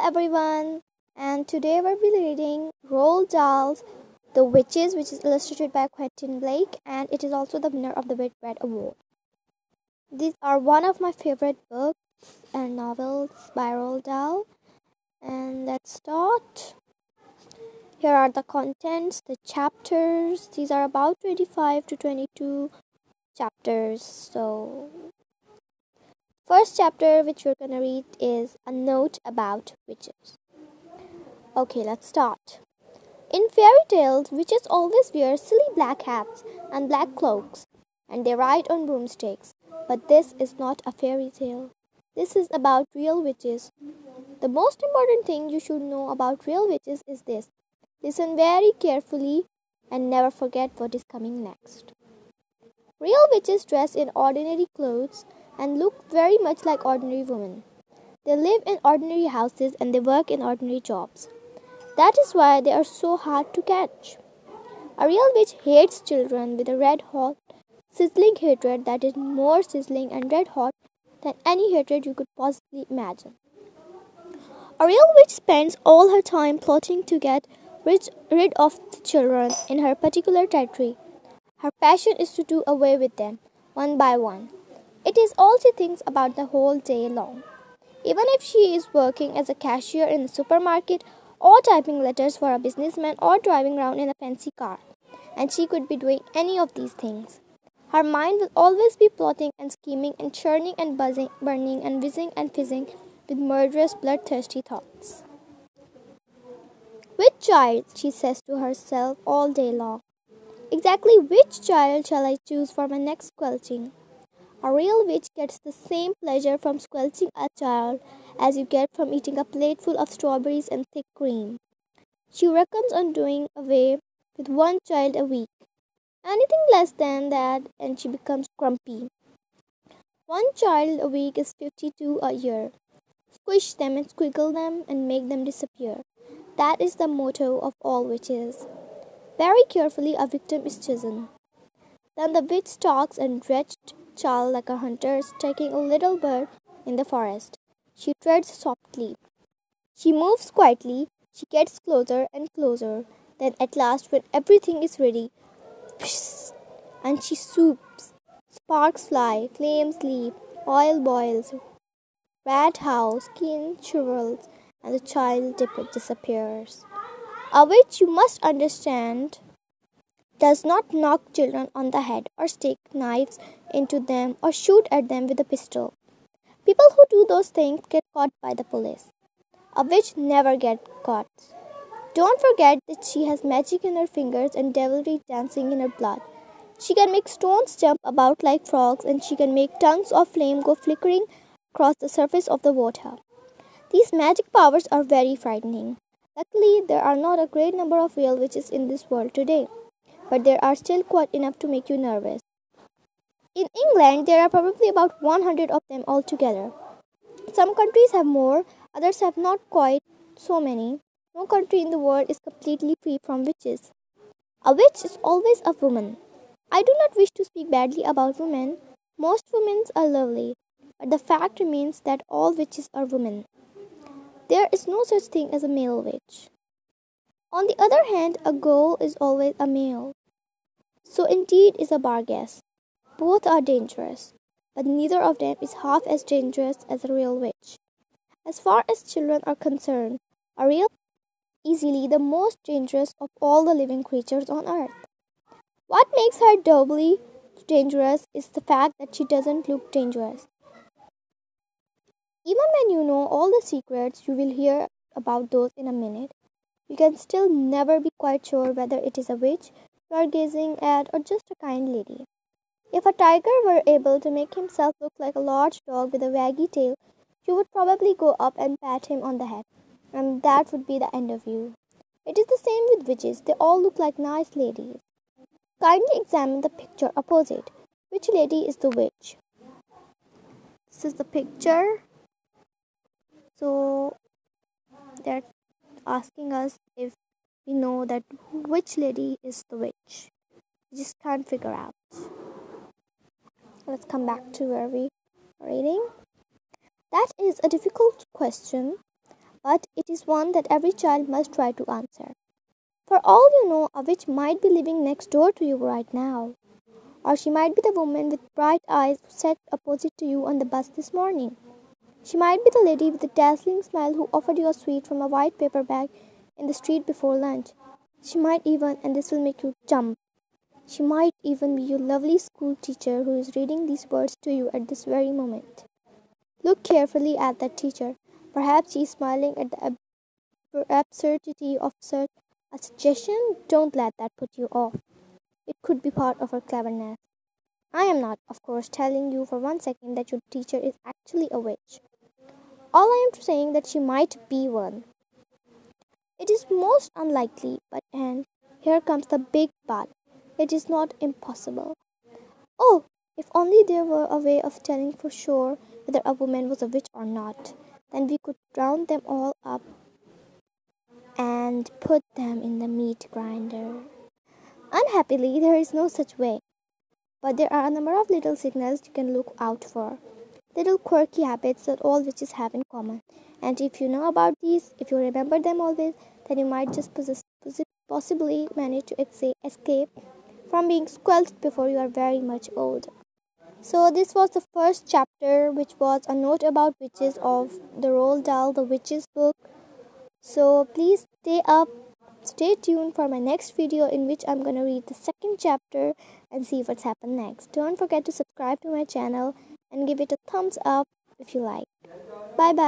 everyone, and today we'll be reading Roald Dahl's The Witches, which is illustrated by Quentin Blake, and it is also the winner of the whitbread award. These are one of my favorite books and novels by Roald Dahl, and let's start. Here are the contents, the chapters. These are about 25 to 22 chapters. So, first chapter which we're gonna read is A Note About Witches. Okay, let's start. In fairy tales, witches always wear silly black hats and black cloaks, and they ride on broomsticks. But this is not a fairy tale. This is about real witches. The most important thing you should know about real witches is this. Listen very carefully and never forget what is coming next. Real witches dress in ordinary clothes and look very much like ordinary women. They live in ordinary houses and they work in ordinary jobs. That is why they are so hard to catch. A real witch hates children with a red-hot, sizzling hatred that is more sizzling and red-hot than any hatred you could possibly imagine. A real witch spends all her time plotting to get rid of the children in her particular territory. Her passion is to do away with them, one by one. It is all she thinks about the whole day long. Even if she is working as a cashier in a supermarket, or typing letters for a businessman, or driving around in a fancy car, and she could be doing any of these things. Her mind will always be plotting and scheming and churning and buzzing, burning and whizzing and fizzing with murderous, bloodthirsty thoughts. Which child, she says to herself all day long. Exactly which child shall I choose for my next squelching? A real witch gets the same pleasure from squelching a child as you get from eating a plateful of strawberries and thick cream. She reckons on doing away with one child a week. Anything less than that and she becomes grumpy. One child a week is 52 a year. Squish them and squiggle them and make them disappear. That is the motto of all witches. Very carefully a victim is chosen. Then the witch stalks and wretched child like a hunter striking a little bird in the forest. She treads softly. She moves quietly. She gets closer and closer. Then at last, when everything is ready, psh, and she swoops. Sparks fly, flames leap, oil boils, rat howls, skin shrivels, and the child disappears. A witch, you must understand, does not knock children on the head or stick knives into them or shoot at them with a pistol. People who do those things get caught by the police. A witch never gets caught. Don't forget that she has magic in her fingers and devilry dancing in her blood. She can make stones jump about like frogs, and she can make tongues of flame go flickering across the surface of the water. These magic powers are very frightening. Luckily, there are not a great number of real witches in this world today, but there are still quite enough to make you nervous. In England, there are probably about 100 of them altogether. Some countries have more, others have not quite so many. No country in the world is completely free from witches. A witch is always a woman. I do not wish to speak badly about women. Most women are lovely, but the fact remains that all witches are women. There is no such thing as a male witch. On the other hand, a ghoul is always a male. So indeed is a barghest. Both are dangerous, but neither of them is half as dangerous as a real witch. As far as children are concerned, a real witch is easily the most dangerous of all the living creatures on earth. What makes her doubly dangerous is the fact that she doesn't look dangerous. Even when you know all the secrets, you will hear about those in a minute, you can still never be quite sure whether it is a witch you are gazing at or just a kind lady. If a tiger were able to make himself look like a large dog with a waggy tail, you would probably go up and pat him on the head, and that would be the end of you. It is the same with witches. They all look like nice ladies. Kindly examine the picture opposite. Which lady is the witch? This is the picture. So, they're asking us if we know that which lady is the witch. We just can't figure out. Let's come back to where we are reading. That is a difficult question, but it is one that every child must try to answer. For all you know, a witch might be living next door to you right now, or she might be the woman with bright eyes who sat opposite to you on the bus this morning. She might be the lady with the dazzling smile who offered you a sweet from a white paper bag in the street before lunch. She might even, and this will make you jump, she might even be your lovely school teacher who is reading these words to you at this very moment. Look carefully at that teacher. Perhaps she is smiling at the absurdity of such a suggestion. Don't let that put you off. It could be part of her cleverness. I am not, of course, telling you for 1 second that your teacher is actually a witch. All I am saying that she might be one. It is most unlikely, but and here comes the big but. It is not impossible. Oh, if only there were a way of telling for sure whether a woman was a witch or not. Then we could round them all up and put them in the meat grinder. Unhappily, there is no such way. But there are a number of little signals you can look out for. Little quirky habits that all witches have in common. And if you know about these, if you remember them always, then you might just possibly manage to escape from being squelched before you are very much old. So this was the first chapter, which was a note about witches of the Roald Dahl, the Witches book. So please stay tuned for my next video in which I'm gonna read the second chapter and see what's happened next. Don't forget to subscribe to my channel and give it a thumbs up if you like. Bye bye.